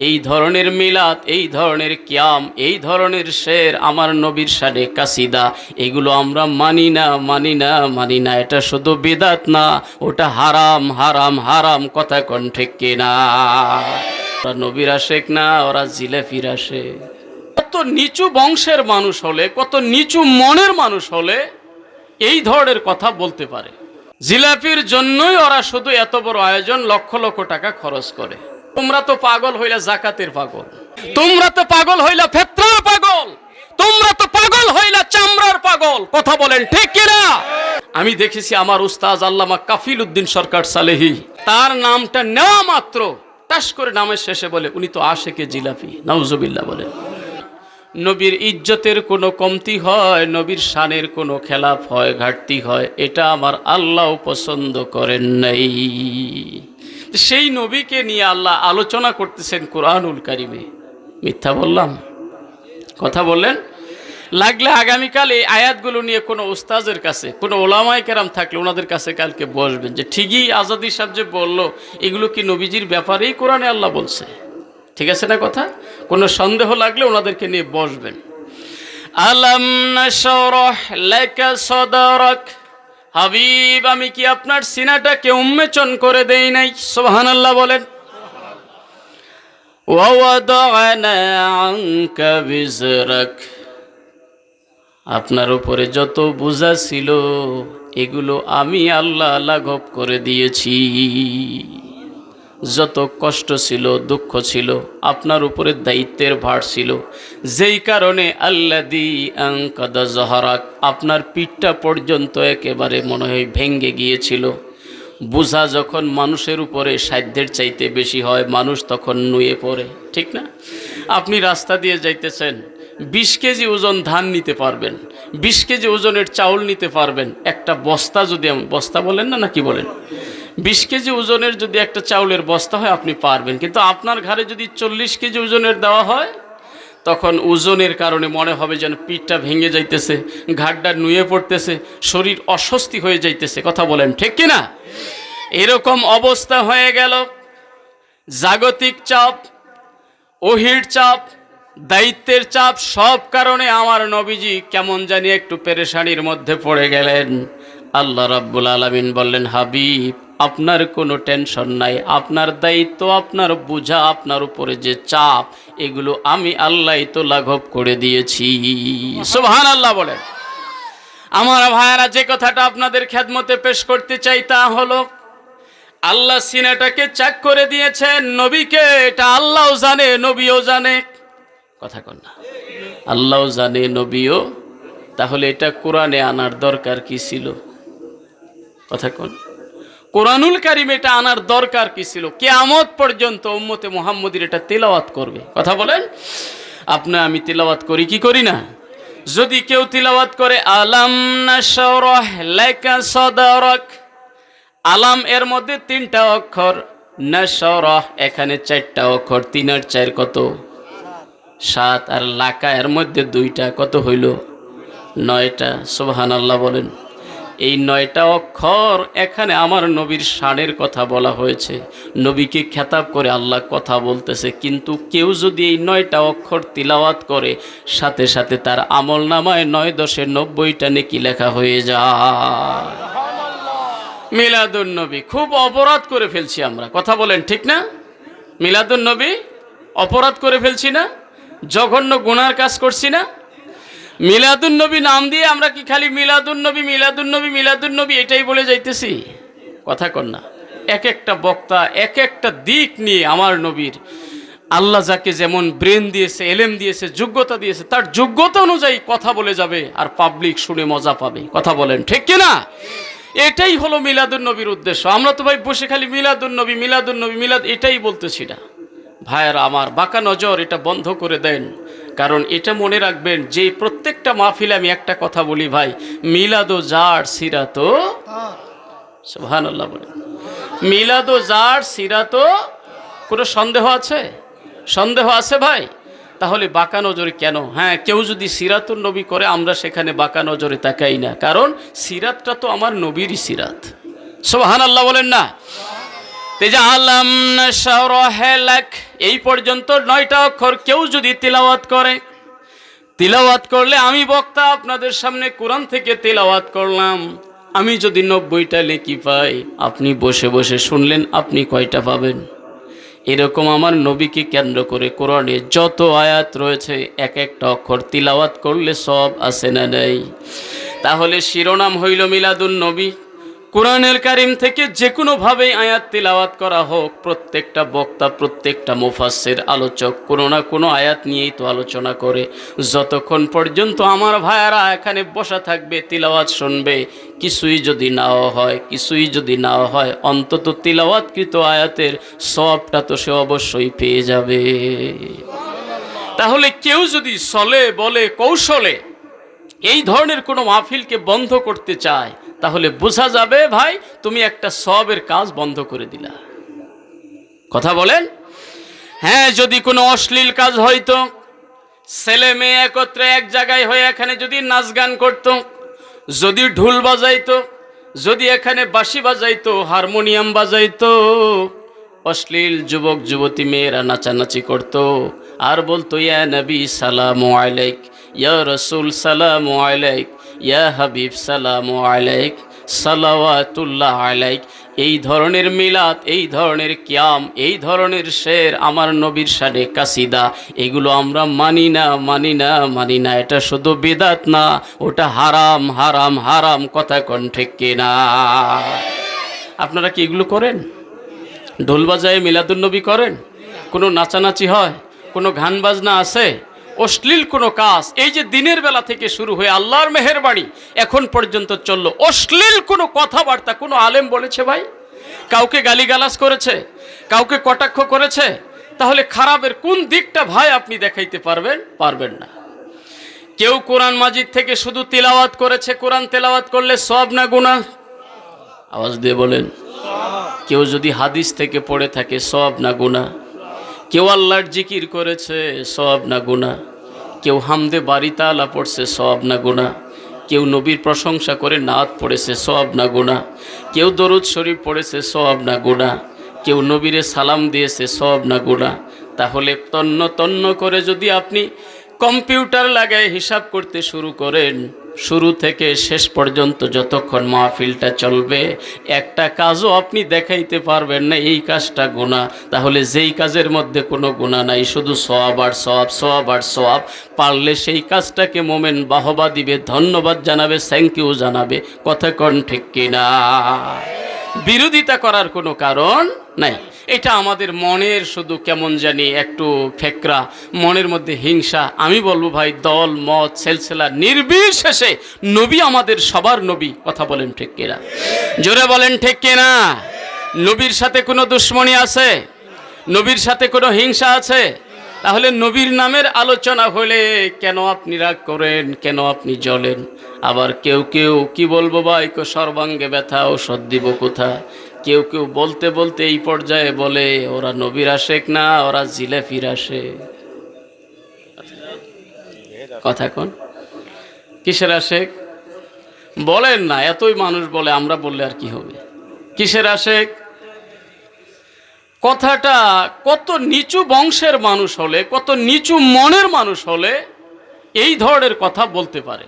এই ধরনের মিলাদ, এই ধরনের কিয়াম, এই ধরনের শের, আমার নবীর শানে কাসিদা, এগুলো আমরা মানি না, মানি না, মানি না। এটা শুধু বিদাত না, ওটা হারাম, হারাম, হারাম। কথা কোন ঠিক কিনা? ওরা নবীর আশেক না, ওরা জিলাপির আশেক। কত নিচু বংশের মানুষ হলে, কত নিচু মনের মানুষ হলে এই ধরনের কথা বলতে পারে? জিলাপির জন্যই ওরা শুধু এত বড় আয়োজন, লক্ষ লক্ষ টাকা খরচ করে। তোমরা তো পাগল হইলা জাকাতের পাগল, তোমরা তো পাগল হইলা ফিতরার পাগল, তোমরা তো পাগল হইলা চামড়ার পাগল। কথা বলেন ঠিক কিনা? আমি দেখেছি আমার উস্তাজ আল্লামা কাফিল উদ্দিন সরকার সালেহী, তার নামটা নেওয়া মাত্র টাস করে নামের শেষে বলে উনি তো আশেকে জিলাপি। নাউজুবিল্লাহ বলেন। নবীর ইজ্জতের কোনো কমতি হয়, নবীর শানের কোনো খেলাফ হয়, ঘাটতি হয়, এটা আমার আল্লাহ পছন্দ করেন নাই। সেই নবীকে নিয়ে আল্লাহ আলোচনা করতেছেন কুরআনুল কারিমে। মিথ্যা বললাম? কথা বললেন? লাগলে আগামীকাল এই আয়াতগুলো নিয়ে কোনো উস্তাজের কাছে, কোনো ওলামায়ে কেরাম থাকলে ওনাদের কাছে কালকে বসবেন যে ঠিকই আজাদি সাহেব যে বললো, এগুলো কি নবীজির ব্যাপারেই কোরআনে আল্লাহ বলছে? ঠিক আছে না কথা? কোনো সন্দেহ লাগলে ওনাদেরকে নিয়ে বসবেন। আলাম নাশরাহ লাকা সাদরাক, হাবিব আমি কি আপনার সিনাটাকে উন্মোচন করে দেই নাই? সুবহানাল্লাহ বলেন। ওয়া ওয়াদানা আনকা বিজরাক, আপনার উপরে যত বোঝা ছিল এগুলো আমি আল্লাহ লাঘব করে দিয়েছি। যত কষ্ট ছিল, দুঃখ ছিল, আপনার উপরে দায়িত্বের ভার ছিল, যেই কারণে আল্লাযী আনকাদা যহরাক, আপনার পিঠটা পর্যন্ত একেবারে মনে হয় ভেঙে গিয়েছিল। বোঝা যখন মানুষের উপরে সাধ্যের চাইতে বেশি হয়, মানুষ তখন নুয়ে পড়ে, ঠিক না? আপনি রাস্তা দিয়ে যাইতেছেন, 20 কেজি ওজন ধান নিতে পারবেন, 20 কেজি ওজনের চাউল নিতে পারবেন। একটা বস্তা যদি, বস্তা বলেন না, নাকি বলেন, 20 কেজি ওজনের যদি একটা চাউলের বস্তা হয় আপনি পারবেন। কিন্তু আপনার ঘরে যদি 40 কেজি ওজনের দেওয়া হয়, তখন ওজনের কারণে মনে হবে যেন পিঠটা ভেঙে যাইতেছে, ঘাড়টা নুয়ে পড়তেছে, শরীর অস্বস্তি হয়ে যাইতেছে। কথা বলেন ঠিক কিনা? এরকম অবস্থা হয়ে গেল। জাগতিক চাপ, ওহির চাপ, দায়িত্বের চাপ, সব কারণে আমার নবীজি কেমন জানি একটু পেরেশানির মধ্যে পড়ে গেলেন। আল্লাহ রাব্বুল আলামিন বললেন, হাবিব আপনার কোনো টেনশন নাই, আপনার দায়িত্ব, আপনার বোঝা, আপনার উপরে যে চাপ, এগুলো আমি আল্লাহই তো লাঘব করে দিয়েছি। সুবহানাল্লাহ বলেন। আমার ভাইয়েরা, যে কথাটা আপনাদের খেদমতে পেশ করতে চাই তা হলো, আল্লাহ সিনাটাকে চাক করে দিয়েছেন নবীকে, এটা আল্লাহও জানে, নবীও জানে। কথা কন না? আল্লাহও জানে, নবীও। তাহলে এটা কোরআনে আনার দরকার কি ছিল? কথা কন। কোরআনুল কারীম এটা আনার দরকার কি ছিল? কিয়ামত পর্যন্ত উম্মতে মুহাম্মদীর এটা তেলাওয়াত করবে। কথা বলেন। আপনি আমি তেলাওয়াত করি কি করি না? যদি কেউ তেলাওয়াত করে আলাম নাশরাহ লাকা সাদরাক, আলাম এর মধ্যে 3টা অক্ষর, নাশরাহ এখানে 4টা অক্ষর, 3 আর 4 কত? 7। আর লাকা এর মধ্যে 2টা, কত হইল? 9টা। সুবহানাল্লাহ বলেন। এই 9টা অক্ষর, এখানে আমার নবীর শানের কথা বলা হয়েছে, নবীকে খেতাব করে আল্লাহ কথা বলতেছে। কিন্তু কেউ যদি এই 9টা অক্ষর তিলাওয়াত করে, সাথে সাথে তার আমল নামায় 9 10 90টা নেকি লেখা হয়ে যায়। মিলাদুন নবী খুব অপরাধ করে ফেলছি আমরা। কথা বলেন ঠিক না? মিলাদুন নবী অপরাধ করে ফেলছি না? জঘন্য গুনার কাজ করছি না? মিলাদুন নবী নাম দিয়ে আমরা কি খালি মিলাদুন নবী, মিলাদুন নবী, মিলাদুন নবী এটাই বলে যাইতেছি? কথা কন না। এক একটা বক্তা এক একটা দিক নিয়ে আমার নবীর, আল্লাহ যাকে যেমন ব্রেন দিয়েছে, এলেম দিয়েছে, যোগ্যতা দিয়েছে, তার যোগ্যতা অনুযায়ী কথা বলে যাবে, আর পাবলিক শুনে মজা পাবে। কথা বলেন ঠিক কিনা? এটাই হলো মিলাদুন নবীর উদ্দেশ্য। আমরা তো ভাই বসে খালি মিলাদুন নবী, মিলাদুন নবী, মিলাদ এটাই বলতেছি না। ভাইয়েরা আমার, বাঁকা নজর এটা বন্ধ করে দেন। কারণ এটা মনে রাখবেন যে প্রত্যেকটা মাহফিলে আমি একটা কথা বলি ভাই, মিলাদো জার সিরাতো, সুবহানাল্লাহ বলেন, মিলাদো জার সিরাতো। কোনো সন্দেহ আছে? সন্দেহ আছে ভাই? তাহলে বাঁকা নজরে কেন? হ্যাঁ, কেউ যদি সিরাতুন নবী করে আমরা সেখানে বাঁকা নজরে তাকাই না, কারণ সিরাতটা তো আমার নবীরই সিরাত। সুবহানাল্লাহ বলেন না? তেজালাম নাশরাহ লাক, এই পর্যন্ত 9টা অক্ষর কেউ যদি তিলাওয়াত করে, তিলাওয়াত করলে আমি বক্তা আপনাদের সামনে কোরআন থেকে তিলাওয়াত করলাম, আমি যদি 90টা নেকি পাই, আপনি বসে বসে শুনলেন, আপনি কয়টা পাবেন? এরকম আমার নবীকে কেন্দ্র করে কোরআনে যত আয়াত রয়েছে, এক একটা অক্ষর তিলাওয়াত করলে সব আছে না নেই? তাহলে শিরোনাম হইল মিলাদুন নবী। কোরআনুল কারীম থেকে যে কোনোভাবেই আয়াত তিলাওয়াত করা হোক, প্রত্যেকটা বক্তা, প্রত্যেকটা মুফাসসির, আলোচক কোনো না কোনো আয়াত নিয়েই তো আলোচনা করে। যতক্ষণ পর্যন্ত আমার ভাইয়ারা এখানে বসা থাকবে, তিলাওয়াত শুনবে, কিছুই যদি নাও হয়, কিছুই যদি নাও হয়, অন্তত তিলাওয়াতকৃত আয়াতের সওয়াবটা তো সে অবশ্যই পেয়ে যাবে। তাহলে কেউ যদি ছলে বলে কৌশলে এই ধরনের কোনো মাহফিলকে বন্ধ করতে চায়, তাহলে বোঝা যাবে ভাই তুমি একটা সওয়াবের কাজ বন্ধ করে দিলা। কথা বলেন? হ্যাঁ, যদি কোনো অশ্লীল কাজ হইতো, ছেলে মেয়ে একত্রে এক জায়গায় হয়ে এখানে যদি নাচ গান করতো, যদি ঢোল বাজাইতো, যদি এখানে বাঁশি বাজাইতো, হারমোনিয়াম বাজাইতো, অশ্লীল যুবক যুবতী মেয়েরা নাচানাচি করতো, আর বলতো ইয়া নবী সালামু আলাইক, ইয়া রাসূল সালামু আলাইক, ইয়া হাবিব সালামু আলাইক, সালাওয়াতুল্লাহ আলাইক, এই ধরনের মিলাদ, এই ধরনের কিয়াম, এই ধরনের শের, আমার নবীর শানে কাসিদা, এগুলো আমরা মানি না, মানি না, মানি না। এটা শুধু বিদাত না, ওটা হারাম, হারাম, হারাম। কথা কোন ঠিক কিনা? আপনারা কি এগুলো করেন? ঢোল বাজায় মিলাদুন নবী করেন? কোনো নাচানাচি হয়? কোনো গান বাজনা আছে? অশ্লীল কোনো কাজ এই যে দিনের বেলা থেকে শুরু হয়ে আল্লাহর মেহেরবানি এখন পর্যন্ত চললো, অশ্লীল কোনো কথাবার্তা কোনো আলেম বলেছে ভাই? কাউকে গালিগালাজ করেছে? কাউকে কটাক্ষ করেছে? তাহলে খারাপের কোন দিকটা ভাই আপনি দেখাইতে পারবেন? পারবেন না। কেউ কোরআন মাজিদ থেকে শুধু তিলাওয়াত করেছে, কোরআন তেলাওয়াত করলে সওয়াব না গুনাহ? আওয়াজ দিয়ে বলেন। কেউ যদি হাদিস থেকে পড়ে থাকে, সওয়াব না গুনাহ? কেউ আল্লাহর জিকির করেছে, সওয়াব না গুনাহ? কেউ হামদে বারি তাআলা পড়ছে, সওয়াব না গুনাহ? কেউ নবীর প্রশংসা করে নাত পড়েছে, সওয়াব না গুনাহ? কেউ দরুদ শরীফ পড়েছে, সওয়াব না গুনাহ? কেউ নবীরে সালাম দিয়েছে, সওয়াব না গুনাহ? তাহলে তন্ন তন্ন করে যদি আপনি কম্পিউটার লাগায় হিসাব করতে শুরু করেন, শুরু থেকে শেষ পর্যন্ত যতক্ষণ মাহফিলটা চলবে, একটা কাজও আপনি দেখাইতে পারবেন না এই কাজটা গুনাহ। তাহলে যেই কাজের মধ্যে কোনো গুনাহ নাই, শুধু সওয়াব আর সওয়াব, সওয়াব আর সওয়াব, পারলে সেই কাজটাকে মোমেন বাহবা দিবে, ধন্যবাদ জানাবে, থ্যাংক ইউ জানাবে। কথা কোন ঠিক কিনা? বিরোধিতা করার কোনো কারণ নাই। এটা আমাদের মনের শুধু কেমন জানি একটু ফেকরা, মনের মধ্যে হিংসা। আমি বলবো ভাই, দল মত সেলসেলা নির্বিশেষে নবী আমাদের সবার নবী। কথা বলেন ঠিক কিনা? জোরে বলেন ঠিক কিনা? নবীর সাথে কোনো দুশ্মনী আছে? নবীর সাথে কোনো হিংসা আছে? তাহলে নবীর নামের আলোচনা হলে কেন আপনি রাগ করেন? কেন আপনি জ্বলেন? আবার কেউ কেউ কি বলবো ভাই, সর্বাঙ্গে ব্যথা, ঔষধ দিব কোথা? কেউ কেউ বলতে বলতে এই পর্যায়ে বলে ওরা নবীর আশেক না, ওরা জিলাপির আশেক। কথা কোন? কিসের আশেক? বলেন না, এতই মানুষ বলে, আমরা বললে আর কি হবে? কিসের আশেক? কথাটা কত নিচু বংশের মানুষ হলে, কত নিচু মনের মানুষ হলে এই ধরনের কথা বলতে পারে?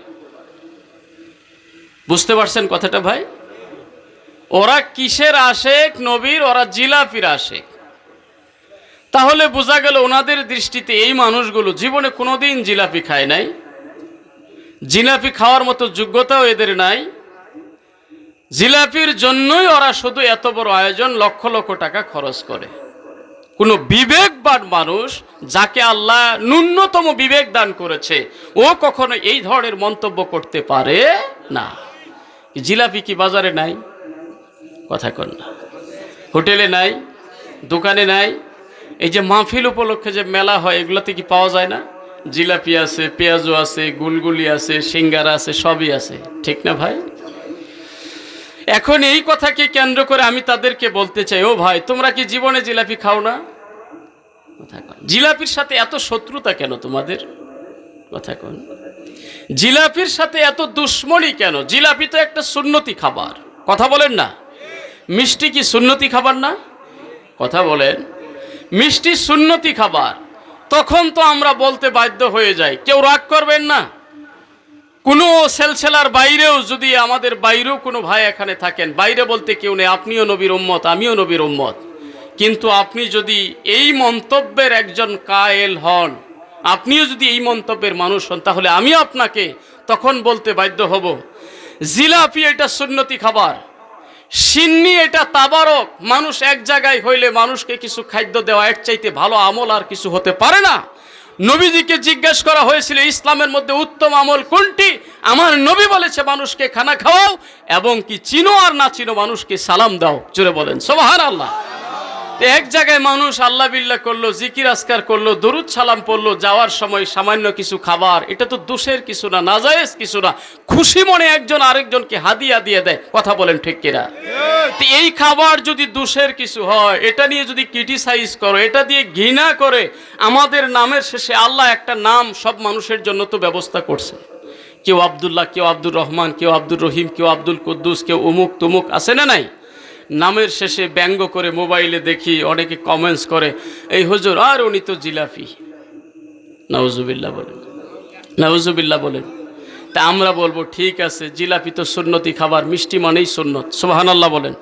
বুঝতে পারছেন কথাটা ভাই? ওরা কিসের আশেক? নবীর। ওরা জিলাপির আশেক। তাহলে বোঝা গেল ওনাদের দৃষ্টিতে এই মানুষগুলো জীবনে কোনোদিন জিলাপি খায় নাই, জিলাপি খাওয়ার মতো যোগ্যতাও এদের নাই। জিলাপির জন্যই ওরা শুধু এত বড় আয়োজন, লক্ষ লক্ষ টাকা খরচ করে। কোনো বিবেকবান মানুষ, যাকে আল্লাহ ন্যূনতম বিবেক দান করেছে, ও কখনো এই ধরনের মন্তব্য করতে পারে না। জিলাপি কি বাজারে নাই? কথা কন না। হোটেলে নাই? দোকানে নাই? এই যে মাহফিল উপলক্ষে যে মেলা হয়, এগুলোতে কি পাওয়া যায় না? জিলাপি আছে, পেঁয়াজু আছে, গুলগুলি আছে, সিঙ্গারা আছে, সবই আছে। ঠিক না ভাই? এখন এই কথাকে কেন্দ্র করে আমি তাদেরকে বলতে চাই, ও ভাই, তোমরা কি জীবনে জিলাপি খাও না? জিলাপির সাথে এত শত্রুতা কেন তোমাদের? কথা কোন? জিলাপির সাথে এত দুশ্মনী কেন? জিলাপি তো একটা সুন্নতি খাবার। কথা বলেন না? মিষ্টি কি সুন্নতি খাবার না? কথা বলেন, মিষ্টি সুন্নতি খাবার, তখন তো আমরা বলতে বাধ্য হয়ে যাই। কেউ রাগ করবেন না। কোনো সেলসেলার বাইরেও যদি আমাদের বাইরেও কোনো ভাই এখানে থাকেন, বাইরে বলতে কেউ নেই, আপনিও নবীর উম্মত, আমিও নবীর উম্মত, কিন্তু আপনি যদি এই মন্তব্যের একজন কায়েল হন, আপনিও যদি এই মন্তব্যের মানুষ হন, তাহলে আমিও আপনাকে তখন বলতে বাধ্য হব, জিলাপি এটা সুন্নতি খাবার, সিন্নি এটা তাবারক। মানুষ এক জায়গায় হইলে মানুষকে কিছু খাদ্য দেওয়া, এর চাইতে ভালো আমল আর কিছু হতে পারে না। নবীজিকে জিজ্ঞেস করা হয়েছিল ইসলামের মধ্যে উত্তম আমল কোনটি? আমার নবী বলেছে মানুষকে খানা খাওয়াও, এবং কি চিনো আর না চিনো মানুষকে সালাম দাও। জোরে বলেন সুবহানাল্লাহ। এক জায়গায় মানুষ আল্লাহ বিল্লাহ করলো, জিকির আজকার করলো, দরুদ সালাম পড়লো, যাওয়ার সময় সামান্য কিছু খাবার, এটা তো দোষের কিছু না, নাজায়েজ কিছু না। খুশি মনে একজন আরেকজনকে হাদিয়া দিয়ে দেয়। কথা বলেন ঠিক কিনা? এই খাবার যদি দোষের কিছু হয়, এটা নিয়ে যদি ক্রিটিসাইজ করো, এটা দিয়ে ঘৃণা করে, আমাদের নামের শেষে আল্লাহ একটা নাম সব মানুষের জন্য তো ব্যবস্থা করছে। কেউ আব্দুল্লাহ, কেউ আব্দুর রহমান, কেউ আব্দুর রহিম, কেউ আব্দুল কুদ্দুস, কেউ উমুক তুমুক, আছে না নাই? নামের শেষে ব্যঙ্গ করে মোবাইলে দেখি অনেকে কমেন্টস করে, এই হুজুর আর উনি তো জিলাপি। নাউজুবিল্লাহ বলেন, নাউজুবিল্লাহ বলেন। তা আমরা বলবো ঠিক আছে, জিলাপি তো সুন্নতি খাবার, মিষ্টি মানেই সুন্নত। সুবহানাল্লাহ বলেন।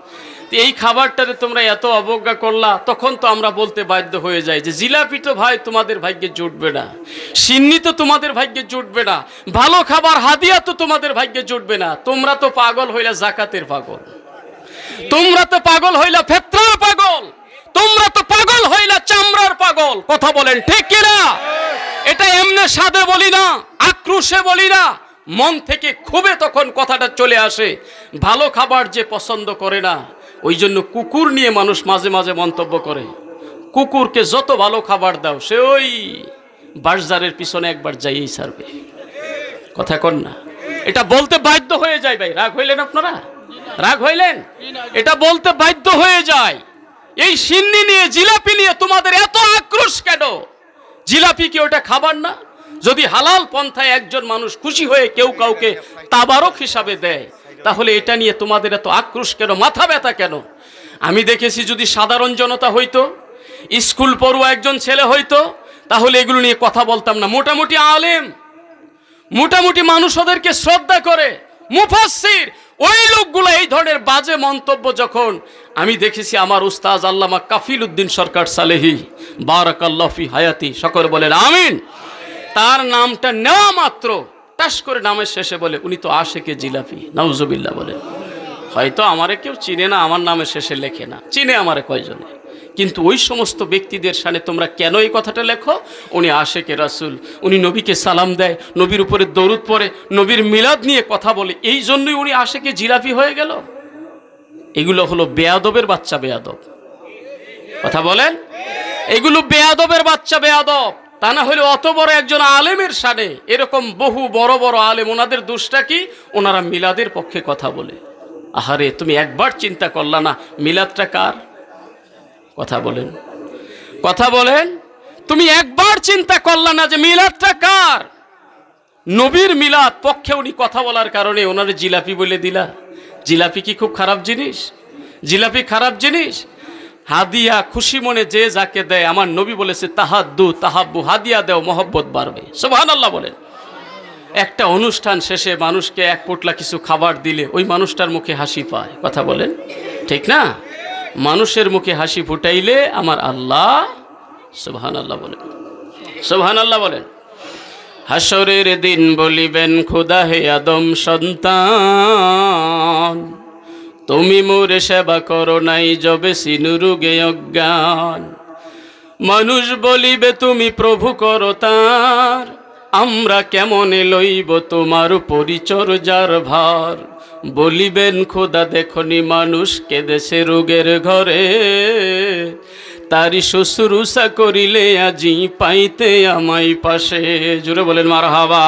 এই খাবারটারে তোমরা এত অবজ্ঞা করলা, তখন তো আমরা বলতে বাধ্য হয়ে যাই যে জিলাপি তো ভাই তোমাদের ভাগ্যে জুটবে না, সিন্নি তো তোমাদের ভাগ্যে জুটবে না, ভালো খাবার হাদিয়া তো তোমাদের ভাগ্যে জুটবে না। তোমরা তো পাগল হইলা জাকাতের পাগল, তোমরা তো পাগল হইলা ফেতরার পাগল, তোমরা তো পাগল হইলা চামড়ার পাগল। কথা বলেন ঠিক কিনা? এটা এমনি সাদে বলি না, আক্রোশে বলি না, মন থেকে খুবই তখন কথাটা চলে আসে। ভালো খাবার যে পছন্দ করে না, ওই জন্য কুকুর নিয়ে মানুষ মাঝে মাঝে মন্তব্য করে, কুকুরকে যত ভালো খাবার দাও সে ওই বাজারের পিছনে একবার যাইয়েই ছাড়বে। কথা কন না? এটা বলতে বাধ্য হয়ে যায়। ভাই রাগ হইলেন আপনারা? রাগ হইলেন? এটা বলতে বাধ্য হয়ে যায়। এই সিন্নি নিয়ে, জিলাপি নিয়ে তোমাদের এত আক্রোশ কেন? জিলাপি কি ওটা খাবার না? যদি হালাল পন্থায় একজন মানুষ খুশি হয়ে কেউ কাউকে তাবারক হিসাবে দেয়, তাহলে এটা নিয়ে তোমাদের এত আক্রোশ কেন, মাথা ব্যথা কেন? আমি দেখেছি যদি সাধারণ জনতা হইতো, স্কুল পড়ুয়া একজন ছেলে হইতো, তাহলে এগুলো নিয়ে কথা বলতাম না। মোটামুটি আলেম, মোটামুটি মানুষ ওদেরকে শ্রদ্ধা করে, মুফাসসির, ওই লোকগুলো এই ধরনের বাজে মন্তব্য যখন আমি দেখেছি, আমার উস্তাজ আল্লামা কাফিল উদ্দিন সরকার সালেহি বারাকাল্লাহু ফি হায়াতি, সকলে বলেন আমিন, তার নামটা নেওয়া মাত্র টাস করে নামের শেষে বলে উনি তো আশেকে জিলাপি। নাউজুবিল্লাহ বলেন। হয়তো আমারে কেউ চিনে না, আমার নামের শেষে লেখে না, চিনে আমারে কয়জনে, কিন্তু ওই সমস্ত ব্যক্তিদের সামনে তোমরা কেন এই কথাটা লেখো? উনি আশেকে রাসূল, উনি নবীকে সালাম দেয়, নবীর উপরে দরুদ পড়ে, নবীর মিলাদ নিয়ে কথা বলে, এই জন্যই উনি আশেকে জিলাপি হয়ে গেল। এগুলো হলো বেয়াদবের বাচ্চা বেয়াদব। কথা বলেন, এগুলো বেয়াদবের বাচ্চা বেয়াদব। তা না হলে অত বড় একজন আলেমের সামনে এরকম বহু বড় বড় আলেম, ওনাদের দোষটা কি? ওনারা মিলাদের পক্ষে কথা বলে। আহারে, তুমি একবার চিন্তা করলা না মিলাদটা কার? কথা বলেন, কথা বলেন। তুমি একবার চিন্তা করলা না যে মিলাদটা কার? নবীর মিলাদ পক্ষে উনি কথা বলার কারণে ওনারে জিলাপি বলে দিলা। জিলাপি কি খুব খারাপ জিনিস? জিলাপি খারাপ জিনিস? হাদিয়া খুশি মনে যে যাকে দেয়, আমার নবী বলেছে তাহাদ্দু তাহাব্বু, হাদিয়া দেও মহব্বত বাড়বে। সুবহানাল্লাহ বলেন। একটা অনুষ্ঠান শেষে মানুষকে এক পোটলা কিছু খাবার দিলে ওই মানুষটার মুখে হাসি পায়। কথা বলেন ঠিক না? মানুষের মুখে হাসি ফুটাইলে আমার আল্লাহ, সুবহানাল্লাহ বলেন, সুবহানাল্লাহ বলেন, হাসরের দিন বলিবেন খোদা হে আদম সন্তান, তুমি মোরে সেবা করো নাই যবে সিনুরুগে অজ্ঞান। মানুষ বলিবে তুমি প্রভু করো তার, আমরা কেমনে লইব তোমার পরিচর্যার ভার। বলিবেন খোদা দেখনি মানুষ কেঁদেছে রোগের ঘরে, তারি শুশ্রূষা করিলে আজি পাইতে আমায় পাশে। জুড়ে বলেন মারহাবা।